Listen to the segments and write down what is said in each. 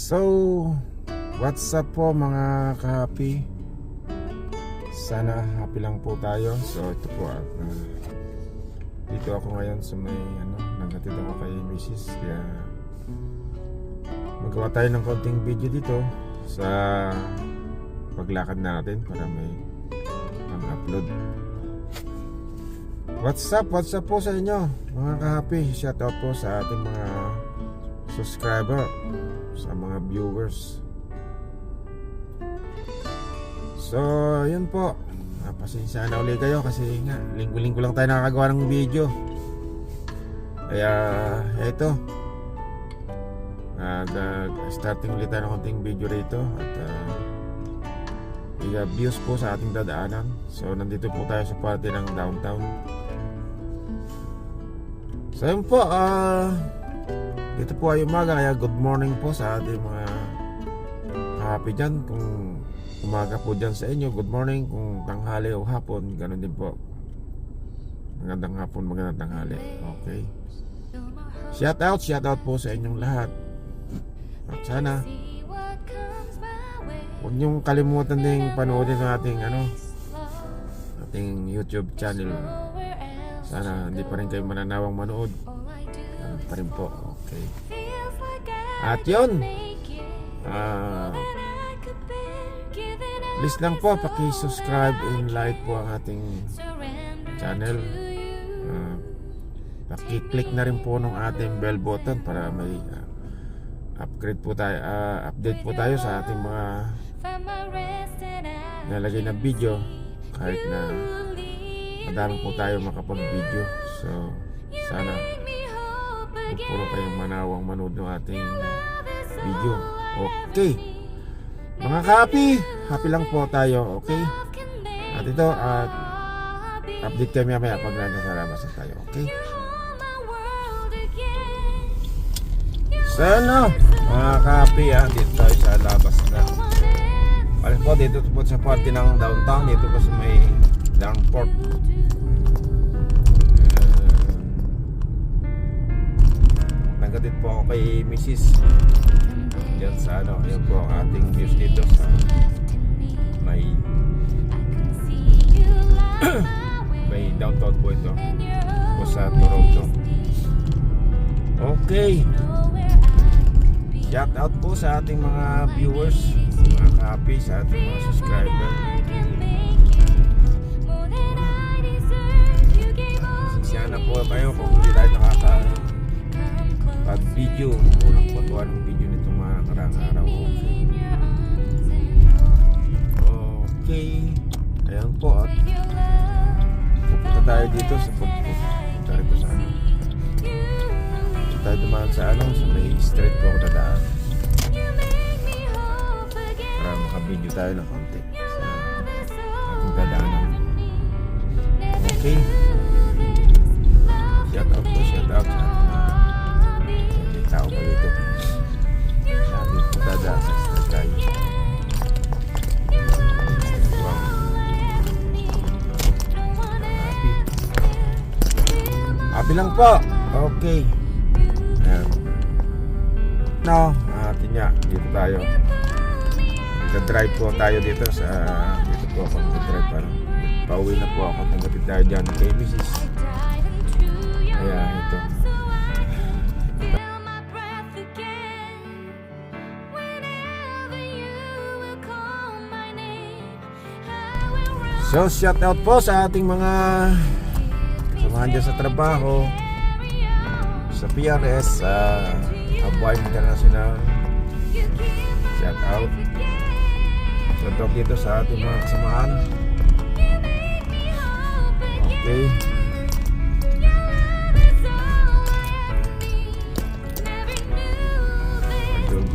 So, what's up po mga ka-happy? Sana happy lang po tayo. So, ito po dito ako ngayon sa may naghatid ako kay Mrs. Kaya magawa tayo ng konting video dito sa paglakad natin para may pang-upload. What's up po sa inyo mga ka-happy? Shout out po sa ating mga subscriber, sa mga viewers. So, yun po. Pasensya na ulit kayo kasi nga linggo-linggo lang tayo nakakagawa ng video. Kaya eto, starting ulit tayo ng konting video rito at views po sa ating dadaanan. So, nandito po tayo sa parte ng downtown. So, yun po, dito po ay umaga, kaya good morning po sa ating mga happy dyan. Kung umaga po dyan sa inyo, good morning. Kung tanghali o hapon, ganun din po. Magandang hapon, magandang tanghali. Okay. Shout out po sa inyong lahat. At sana huwag niyong kalimutan ding panoodin ng ating YouTube channel. Sana hindi pa rin kayo mananawang manood. Ano pa rin po. Okay. At yun, please lang po paki-subscribe and like po ang ating channel. Paki-click na rin po ng ating bell button para may update po tayo sa ating mga nalagay na video, kahit na madami po tayo makapag-video. So sana puro kayong manawang manood ng ating video. Okay mga happy lang po tayo. Okay. At ito update kami mamaya pag nasa labas na tayo. Okay. Sana mga happy dito tayo sa labas na. Alam po dito po sa parte ng downtown. Dito po sa may Downport. Nagkatid po ako kay Mrs. Yan sa yan po ang ating views dito sa may may downtown po ito po sa Toronto. Okay, shout out po sa ating mga viewers, mga happy, sa ating mga subscriber. Sinsya na po kayo kung hindi tayo nakaka-video. Unang patuwa ng video nito mga karang araw. Okay. Ayan po at pupunta tayo dito sa punta rin po sa tayo dumaan sa sa may street po ako dadaan para maka-video tayo ng konti sa ating dadaanan. Okay. Shout out sa ating mga tao pa dito. Namin po dadaan sa street tayo. Happy lang po. Okay. No, atin nga dito tayo. Nag-drive po tayo dito sa dito po ako nag-drive parang pauwi na po ako. Nagkatid tayo dyan kay Mrs. Kaya ito. So shout out po sa ating mga kasamahan dyan sa trabaho, sa PRS, Abuay International. Shout out. Shout out dito sa ating mga kasamahan. Okay.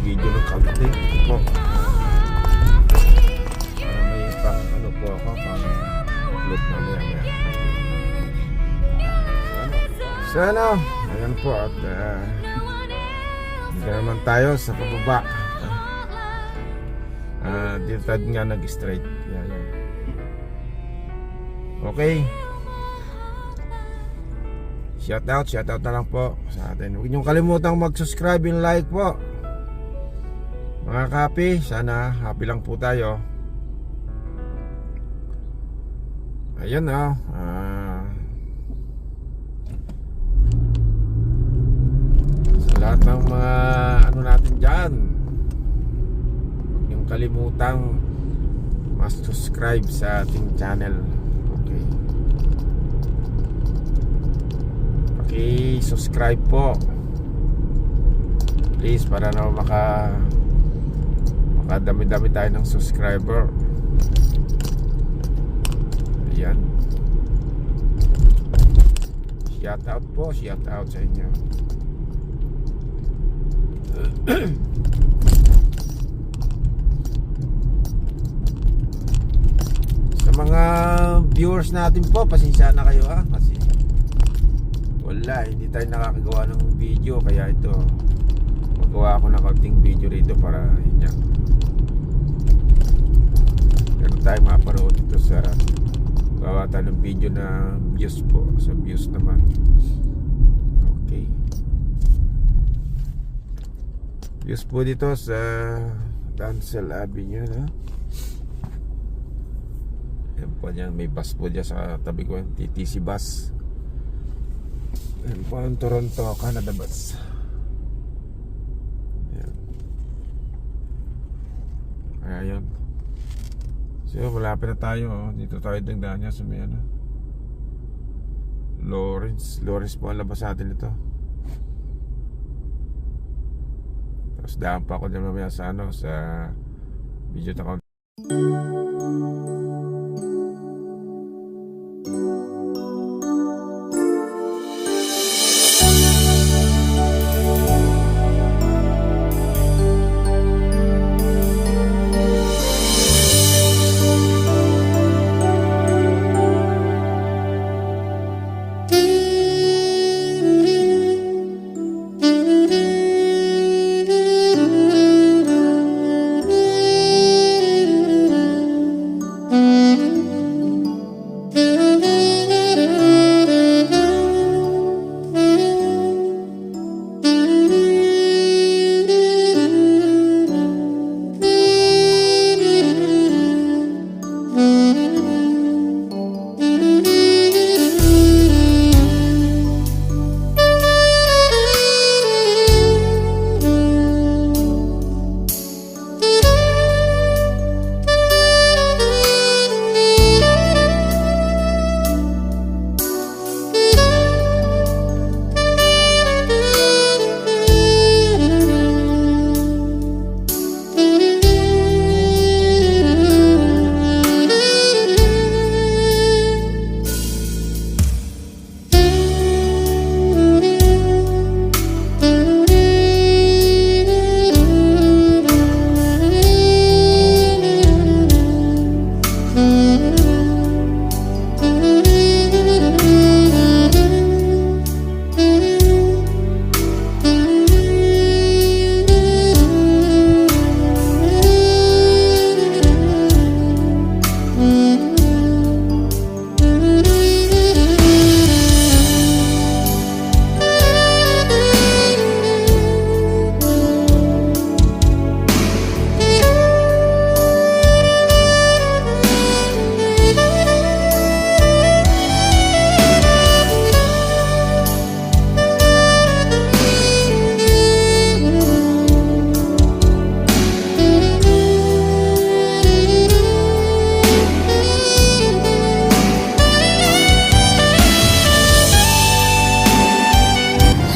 Video ng kaunti po para may pang po ako pang upload mamaya. Sana ayan po at hindi naman tayo sa pababa. Dito tayo nga nag-straight. Yan. Okay. Shout out na lang po sa atin. Huwag niyong kalimutang mag-subscribe and like po. Mga kapi, sana happy lang po tayo. Ayun sa lahat ng mga ano natin dyan, huwag niyong kalimutang mas-subscribe sa ating channel. Okay, paki-subscribe po please, para na makadami-dami tayo ng subscriber. Ayan, shout out po, shout out sa inyo. Sa mga viewers natin po, pasensya na kayo kasi wala, hindi tayo nakakagawa ng video, kaya ito magawa ako ng konting video rito para yan, meron tayo mapanood ito sa gawa tayo ng video na views po, sa views naman. Okay, views po dito sa Dancel Avenue yan po dyan, may bus po dyan sa tabi ko, yung TTC bus. Yan po ang Toronto, Canada bus. Ayan. So malapit na tayo. Dito tayo dagdaan niya sa may Lawrence po ang labas natin ito. Tapos daan pa ako dyan mamaya sa sa video account.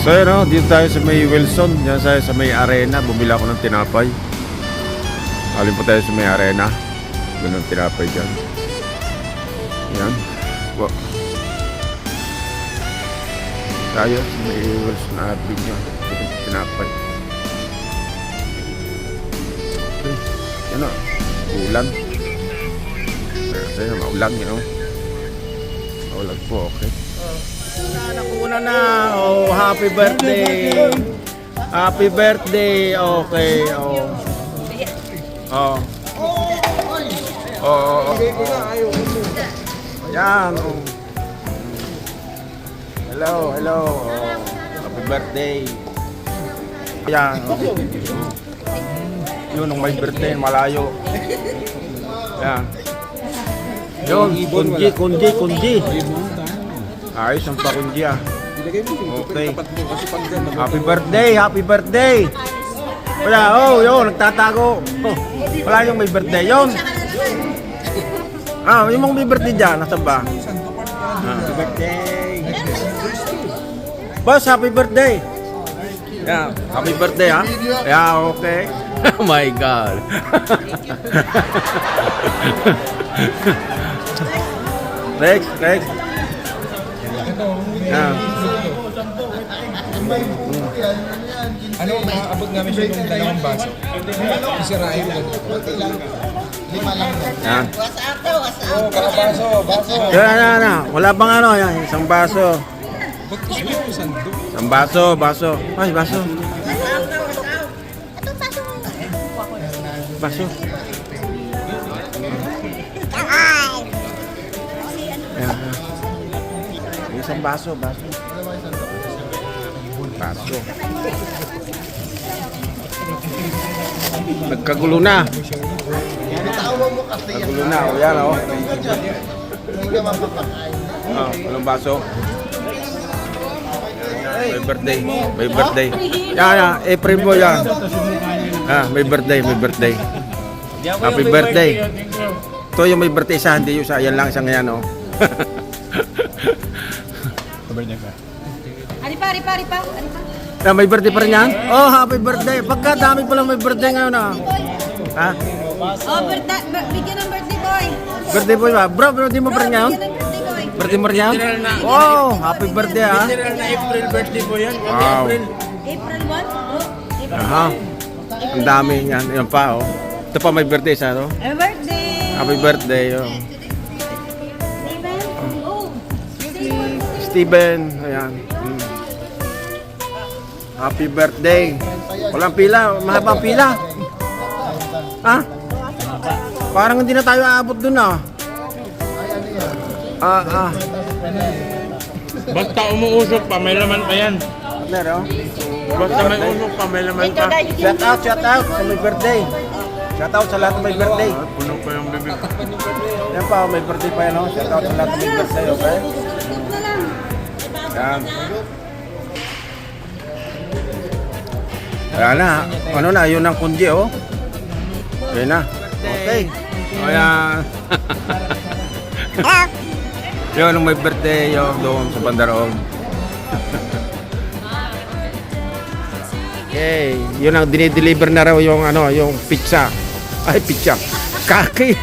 So yun dito tayo sa may Wilson, dyan sa may arena. Bumila ako ng tinapay. Alin po tayo sa may arena. Bumila ng tinapay dyan. Yan. Wow. Tayo sa may Wilson Avenue. Tinapay. Okay. Yan ulan. Ayan maulan maulan po, okay. Nakuna na. Oh, happy birthday. Happy birthday. Okay. Yan. Hello. Happy birthday. Yan. Yun, nung may birthday, malayo. Yan. Yun, kunji. Ayos ang pakunji ah. Okay. Happy birthday. Wala, yun, nagtatago. Wala yung may birthday. Yun. Yung mga may birthday dyan, nasa ba? Happy birthday. Boss, happy birthday. Yeah, happy birthday ha. Yeah, okay. Oh my God. Next. Yeah. Ano, maabot namin siya yung dalawang baso. Isirain mo. Yan. Oo, baso. Yan. Wala bang ano, yan, isang baso. Ba't isipin mo sando? Isang baso. Ay, baso. Baso. Yan. Isang baso. Baso. Nagkagulo na. O yan o. Walang baso. May birthday. Yan. April mo yan. May birthday. Happy birthday. Ito yung may birthday isa, hindi yung isa. Yan lang isang yan o. Aripa. May birthday pa rin yan? Oh, happy birthday. Pagka dami pa lang may birthday ngayon ah. Ha? Bigyan ng birthday boy. Birthday boy ba? Bro, di mo pa rin ngayon? Bigyan ng birthday boy. Birthday mo rin yan? Oh, happy birthday ah. Literal na April birthday ko yan. Wow. April 1? April Aha. Ang dami yan. Yan pa oh. Ito pa may birthday isa no? Happy birthday. Happy birthday oh. Steven. Ayan. Happy birthday. Walang pila. Mahabang pila. Ha? Parang hindi na tayo aabot dun ah. Basta umuusok pa, may laman pa yan. Meron? Basta may usok pa, may laman pa. Shout out sa may birthday. Shout out sa lahat ng may birthday. Puno pa yung bibig. Yan pa, may birthday pa yan oh. Shout out sa lahat ng may birthday, okay? Yan. Wala na. Ano na, yun ang kunji oh. Yan na. Okay. Ayan. Yun ang may birthday yung doon sa Bandaroon. Okay. Yun ang dinideliver na raw yung ano, yung pizza. Ay, pizza. Kaki.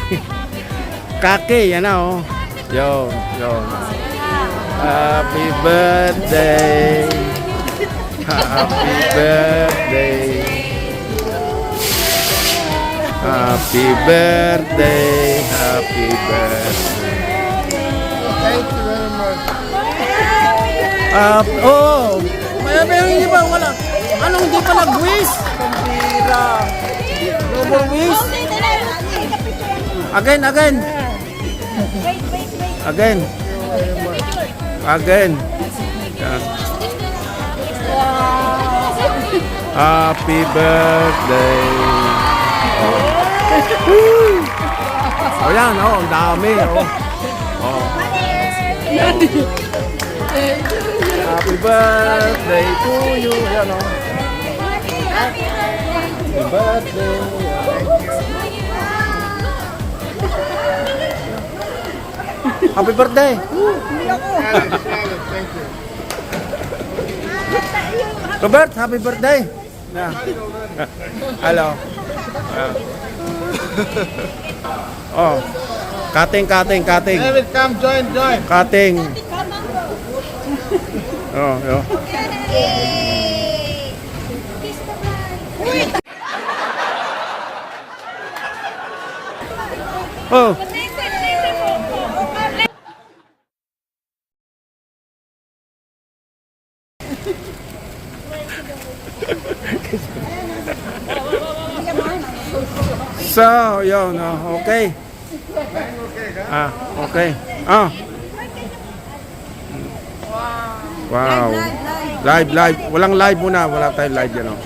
Kaki, yan na oh. Yun. Happy birthday. Happy birthday. Happy birthday. Happy birthday. Thank you very much. Pero hindi ba wala? Anong hindi pa nag-wish? Pambira. No more wish? Again. Yan. Happy birthday. Oh, yan, oh, ang dami, oh. Happy birthday to you. Yan, oh. Happy birthday. Happy birthday. Robert, happy birthday. Yeah. Hello. Oh. Cutting. David, come join. Cutting. Oh, yo. Oh. So, yun, okay. Okay. Wow. Live. Walang live muna. Wala tayong live yan, oh.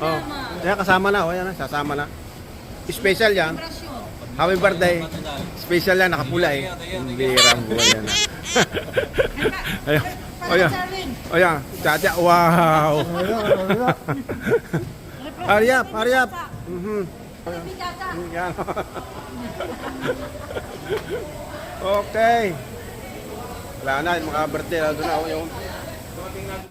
Oh. Yan, kasama na. Oh, yan, sasama na. Special yan. Happy birthday. Special yan, nakapula eh. Hindi buhay yan. Ayun. Oh, yan. Oh, yan. Tata, wow. Hurry up, hurry up. Yan. Okay. Wala na, mga birthday. Doon na, yung